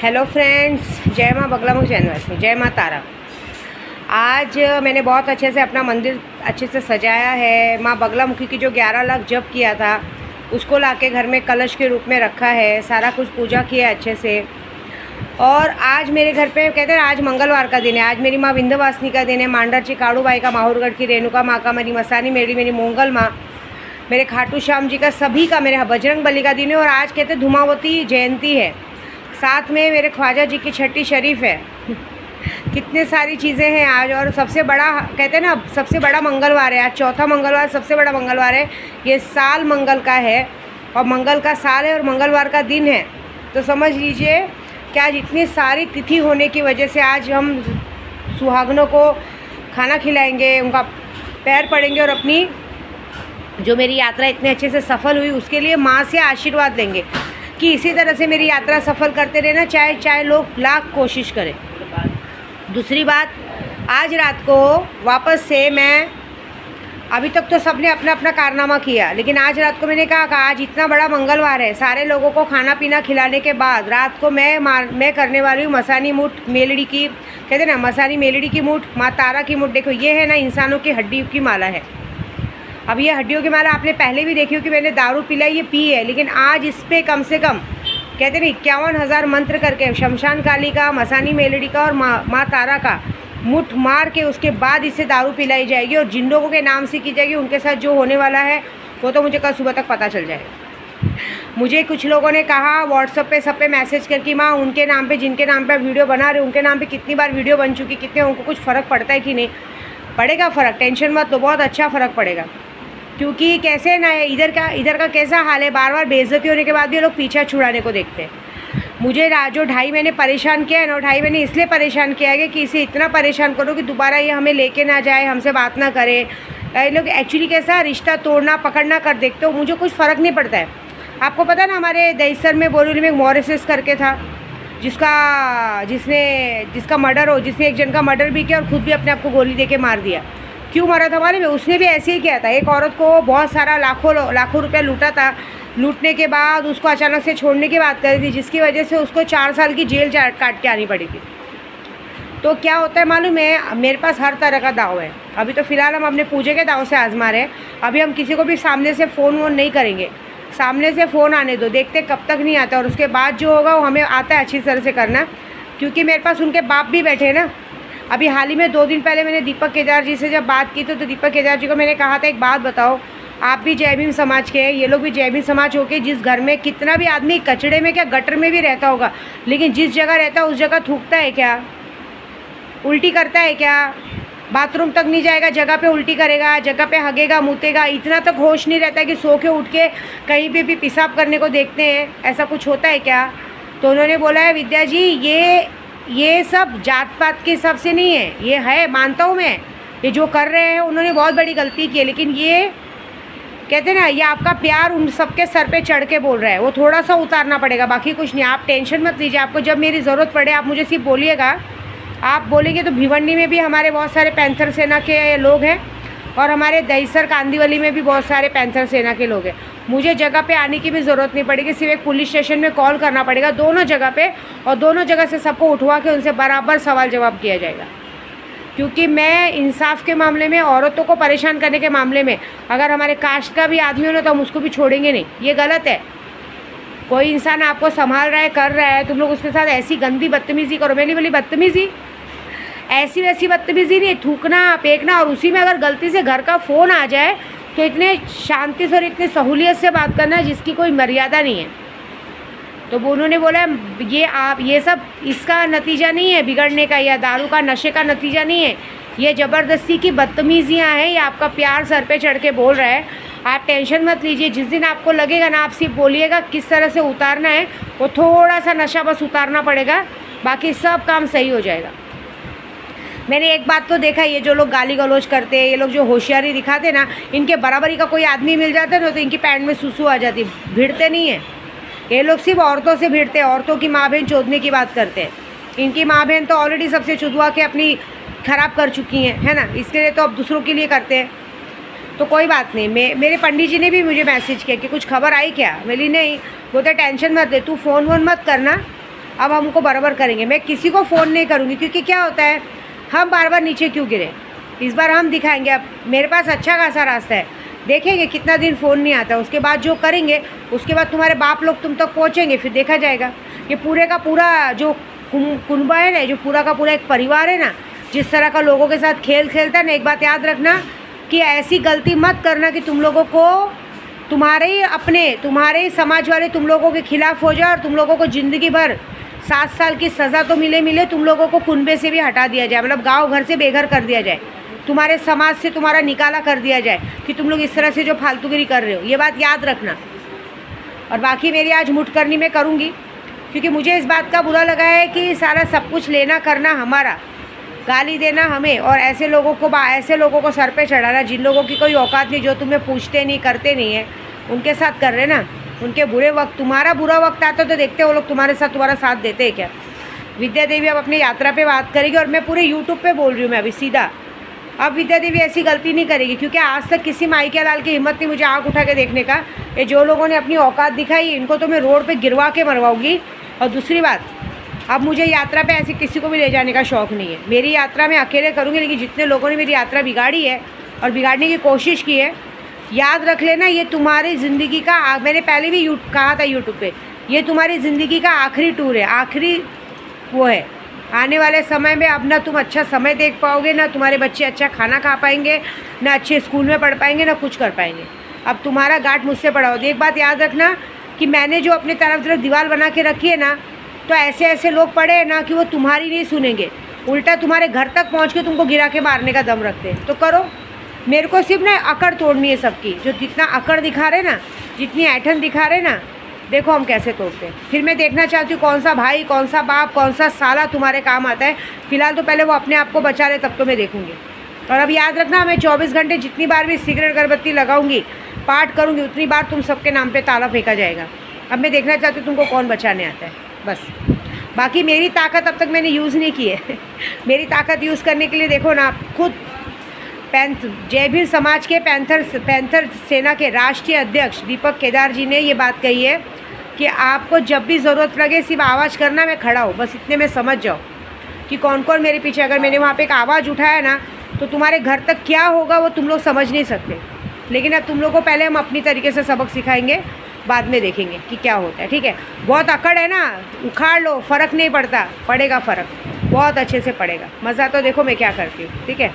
Hello friends, जय माँ बगलामुख जैनवासी, जय माँ तारा। आज मैंने बहुत अच्छे से अपना मंदिर अच्छे से सजाया है। माँ बगलामुखी की जो 11 लाख जप किया था उसको लाके घर में कलश के रूप में रखा है। सारा कुछ पूजा किया अच्छे से। और आज मेरे घर पे कहते हैं आज मंगलवार का दिन है। आज मेरी माँ विंध्यवासिनी का दिन है। मांडरची काड़ूबाई का, माहौरगढ़ की रेणुका माँ का, मेरी मसानी मेरी मोंगल माँ, मेरे खाटू श्याम जी का, सभी का, मेरे बजरंग बली का दिन है। और आज कहते हैं धुमावती जयंती है, साथ में मेरे ख्वाजा जी की छठी शरीफ है। कितने सारी चीज़ें हैं आज। और सबसे बड़ा कहते हैं ना, सबसे बड़ा मंगलवार है आज, चौथा मंगलवार सबसे बड़ा मंगलवार है। ये साल मंगल का है और मंगल का साल है और मंगलवार का दिन है। तो समझ लीजिए कि आज इतनी सारी तिथि होने की वजह से आज हम सुहागनों को खाना खिलाएंगे, उनका पैर पड़ेंगे और अपनी जो मेरी यात्रा इतने अच्छे से सफल हुई उसके लिए माँ से आशीर्वाद लेंगे कि इसी तरह से मेरी यात्रा सफल करते रहना, चाहे लोग लाख कोशिश करें। दूसरी बात, आज रात को वापस से मैं, अभी तक तो सबने अपना अपना कारनामा किया, लेकिन आज रात को मैंने कहा आज इतना बड़ा मंगलवार है, सारे लोगों को खाना पीना खिलाने के बाद रात को मैं करने वाली हूँ मसानी मूठ मेलड़ी की, कहते ना मसानी मेलड़ी की मूठ, माँ तारा की मूठ। देखो ये है ना, इंसानों की हड्डी की माला है। अब ये हड्डियों की माला आपने पहले भी देखी हो कि मैंने दारू पिलाई, ये पी है, लेकिन आज इस पर कम से कम कहते हैं 51,000 मंत्र करके शमशान काली का, मसानी मेलड़ी का और माँ तारा का मुठ मार के उसके बाद इससे दारू पिलाई जाएगी और जिन लोगों के नाम से की जाएगी उनके साथ जो होने वाला है वो तो मुझे कल सुबह तक पता चल जाएगा। मुझे कुछ लोगों ने कहा व्हाट्सएप पे, सब पे मैसेज करके, माँ उनके नाम पे, जिनके नाम पे वीडियो बना रहे उनके नाम पे कितनी बार वीडियो बन चुकी, कितने उनको कुछ फ़र्क पड़ता है कि नहीं पड़ेगा। फ़र्क टेंशन मत लो, बहुत अच्छा फ़र्क पड़ेगा। क्योंकि कैसे ना इधर का कैसा हाल है, बार बार बेइज्जती होने के बाद भी लोग पीछा छुड़ाने को देखते हैं। मुझे जो 2.5 महीने परेशान किया है ना, 2.5 महीने इसलिए परेशान किया है कि इसे इतना परेशान करो कि दोबारा ये हमें लेके ना जाए, हमसे बात ना करे। ये लोग एक्चुअली कैसा रिश्ता तोड़ना पकड़ना कर देखते हो, मुझे कुछ फ़र्क नहीं पड़ता है। आपको पता ना, हमारे दहीसर में बोरीवली में एक मॉरिसस करके था जिसका मर्डर हो, जिसने एक जन का मर्डर भी किया और खुद भी अपने आप को गोली दे के मार दिया। क्यों मारा था मालूम है? उसने भी ऐसे ही किया था। एक औरत को बहुत सारा लाखों रुपया लूटा था। लूटने के बाद उसको अचानक से छोड़ने की बात करी थी, जिसकी वजह से उसको 4 साल की जेल काट के आनी पड़ी थी। तो क्या होता है मालूम है, मेरे पास हर तरह का दाव है। अभी तो फ़िलहाल हम अपने पूजे के दाव से आजमा रहे हैं। अभी हम किसी को भी सामने से फ़ोन वोन नहीं करेंगे। सामने से फ़ोन आने दो, देखते कब तक नहीं आता और उसके बाद जो होगा वो हमें आता है अच्छी तरह से करना। क्योंकि मेरे पास उनके बाप भी बैठे हैं ना। अभी हाल ही में 2 दिन पहले मैंने दीपक केदार जी से जब बात की तो दीपक केदार जी को मैंने कहा था एक बात बताओ, आप भी जय भीम समाज के हैं, ये लोग भी जय भीम समाज हो के, जिस घर में कितना भी आदमी कचड़े में क्या गटर में भी रहता होगा, लेकिन जिस जगह रहता है उस जगह थूकता है क्या, उल्टी करता है क्या, बाथरूम तक नहीं जाएगा, जगह पे उल्टी करेगा, जगह पे हगेगा मुतेगा, इतना तक होश नहीं रहता है कि सो के उठ के कहीं पे भी पेशाब करने को देखते हैं, ऐसा कुछ होता है क्या? तो उन्होंने बोला है विद्या जी ये सब जात पात के हिसाब से नहीं है, ये है, मानता हूँ मैं, ये जो कर रहे हैं उन्होंने बहुत बड़ी गलती की है, लेकिन ये कहते हैं ना, ये आपका प्यार उन सबके सर पे चढ़ के बोल रहा है, वो थोड़ा सा उतारना पड़ेगा, बाकी कुछ नहीं। आप टेंशन मत लीजिए, आपको जब मेरी ज़रूरत पड़े आप मुझे सिर्फ बोलिएगा। आप बोलेंगे तो भिवंडी में भी हमारे बहुत सारे पैंथर सेना के लोग हैं और हमारे दहीसर कांदीवली में भी बहुत सारे पैंथर सेना के लोग हैं। मुझे जगह पे आने की भी ज़रूरत नहीं पड़ेगी, सिर्फ एक पुलिस स्टेशन में कॉल करना पड़ेगा दोनों जगह पे, और दोनों जगह से सबको उठवा के उनसे बराबर सवाल जवाब किया जाएगा। क्योंकि मैं इंसाफ के मामले में, औरतों को परेशान करने के मामले में, अगर हमारे कास्ट का भी आदमी हो ना तो हम उसको भी छोड़ेंगे नहीं। ये गलत है। कोई इंसान आपको संभाल रहा है, कर रहा है, तुम लोग उसके साथ ऐसी गंदी बदतमीज़ी करो। मैंने बोली बदतमीज़ी, ऐसी वैसी बदतमीज़ी नहीं, थूकना फेंकना। और उसी में अगर गलती से घर का फ़ोन आ जाए तो इतने शांति से और इतने सहूलियत से बात करना जिसकी कोई मर्यादा नहीं है। तो वो उन्होंने बोला ये सब इसका नतीजा नहीं है बिगड़ने का, या दारू का नशे का नतीजा नहीं है, ये ज़बरदस्ती की बदतमीज़ियाँ हैं, ये आपका प्यार सर पे चढ़ के बोल रहा है। आप टेंशन मत लीजिए, जिस दिन आपको लगेगा ना आप सिर्फ बोलिएगा किस तरह से उतारना है, वो थोड़ा सा नशा बस उतारना पड़ेगा, बाकी सब काम सही हो जाएगा। मैंने एक बात तो देखा, ये जो लोग गाली गलौज करते हैं, ये लोग जो होशियारी दिखाते ना, इनके बराबरी का कोई आदमी मिल जाता है ना तो इनकी पैंट में सुसु आ जाती, भिड़ते नहीं है ये लोग, सिर्फ औरतों से भिड़ते हैं, औरतों की माँ बहन चोदने की बात करते हैं। इनकी माँ बहन तो ऑलरेडी सबसे चुदवा के अपनी ख़राब कर चुकी हैं, है ना, इसके लिए तो अब दूसरों के लिए करते हैं। तो कोई बात नहीं। मेरे पंडित जी ने भी मुझे मैसेज किया कि कुछ खबर आई क्या? बोली नहीं। बोलते टेंशन मत ले, तू फ़ोन वोन मत करना, अब हमको बराबर करेंगे। मैं किसी को फ़ोन नहीं करूँगी, क्योंकि क्या होता है, हम बार बार नीचे क्यों गिरे। इस बार हम दिखाएंगे। अब मेरे पास अच्छा खासा रास्ता है, देखेंगे कितना दिन फ़ोन नहीं आता, उसके बाद जो करेंगे, उसके बाद तुम्हारे बाप लोग तुम तक पहुँचेंगे, फिर देखा जाएगा। ये पूरे का पूरा जो कुनबा है ना, जो पूरा का पूरा एक परिवार है ना, जिस तरह का लोगों के साथ खेल खेलता है ना, एक बात याद रखना कि ऐसी गलती मत करना कि तुम लोगों को तुम्हारे समाज वाले तुम लोगों के खिलाफ हो जाए और तुम लोगों को ज़िंदगी भर 7 साल की सज़ा तो मिले तुम लोगों को कुनबे से भी हटा दिया जाए, मतलब गांव घर से बेघर कर दिया जाए, तुम्हारे समाज से तुम्हारा निकाला कर दिया जाए कि तुम लोग इस तरह से जो फालतूगिरी कर रहे हो। ये बात याद रखना। और बाकी मेरी आज मुठ करनी मैं करूँगी, क्योंकि मुझे इस बात का बुरा लगा है कि सारा सब कुछ लेना करना हमारा, गाली देना हमें, और ऐसे लोगों को सर पे चढ़ाना जिन लोगों की कोई औकात नहीं, जो तुम्हें पूछते नहीं करते नहीं है, उनके साथ कर रहे ना। उनके बुरे वक्त, तुम्हारा बुरा वक्त आता तो देखते वो लोग तुम्हारे साथ तुम्हारा साथ देते हैं क्या। विद्या देवी अब अपनी यात्रा पे बात करेगी, और मैं पूरे यूट्यूब पे बोल रही हूँ मैं अभी सीधा। अब विद्या देवी ऐसी गलती नहीं करेगी, क्योंकि आज तक किसी माइके लाल की हिम्मत नहीं मुझे आँख उठा के देखने का। ये जो लोगों ने अपनी औकात दिखाई, इनको तो मैं रोड पर गिरवा के मरवाऊँगी। और दूसरी बात, अब मुझे यात्रा पे ऐसे किसी को भी ले जाने का शौक़ नहीं है। मेरी यात्रा मैं अकेले करूँगी, लेकिन जितने लोगों ने मेरी यात्रा बिगाड़ी है और बिगाड़ने की कोशिश की है, याद रख लेना, ये तुम्हारी ज़िंदगी का, मैंने पहले भी कहा था यूट्यूब पे, ये तुम्हारी ज़िंदगी का आखिरी टूर है, आखिरी वो है। आने वाले समय में अब ना तुम अच्छा समय देख पाओगे, ना तुम्हारे बच्चे अच्छा खाना खा पाएंगे, ना अच्छे स्कूल में पढ़ पाएंगे, ना कुछ कर पाएंगे। अब तुम्हारा गांठ मुझसे पड़ा होगा। एक बात याद रखना कि मैंने जो अपने तरफ दीवार बना के रखी है ना, तो ऐसे ऐसे लोग पड़े हैं ना कि वो तुम्हारी नहीं सुनेंगे, उल्टा तुम्हारे घर तक पहुंच के तुमको गिरा के मारने का दम रखते हैं। तो करो, मेरे को सिर्फ ना अकड़ तोड़नी है सबकी। जो जितना अकड़ दिखा रहे ना, जितनी ऐठन दिखा रहे ना, देखो हम कैसे तोड़ते हैं। फिर मैं देखना चाहती हूँ कौन सा भाई, कौन सा बाप, कौन सा साला तुम्हारे काम आता है। फिलहाल तो पहले वो अपने आप को बचा ले, तब तो मैं देखूँगी। और अब याद रखना, मैं 24 घंटे जितनी बार भी सिगरेट अगरबत्ती लगाऊंगी, पाठ करूँगी, उतनी बार तुम सबके नाम पर ताला फेंका जाएगा। अब मैं देखना चाहती हूँ तुमको कौन बचाने आता है, बस। बाकी मेरी ताकत अब तक मैंने यूज़ नहीं की है। मेरी ताकत यूज़ करने के लिए देखो ना, खुद जय भीम समाज के पैंथर सेना के राष्ट्रीय अध्यक्ष दीपक केदार जी ने ये बात कही है कि आपको जब भी ज़रूरत लगे सिर्फ आवाज़ करना, मैं खड़ा हूँ, बस इतने में समझ जाओ कि कौन कौन मेरे पीछे। अगर मैंने वहाँ पे एक आवाज़ उठाया ना, तो तुम्हारे घर तक क्या होगा वो तुम लोग समझ नहीं सकते। लेकिन अब तुम लोग को पहले हम अपनी तरीके से सबक सिखाएंगे, बाद में देखेंगे कि क्या होता है, ठीक है। बहुत अकड़ है ना, उखाड़ लो, फ़र्क नहीं पड़ता, पड़ेगा फ़र्क, बहुत अच्छे से पड़ेगा। मज़ा तो देखो मैं क्या करती हूँ, ठीक है।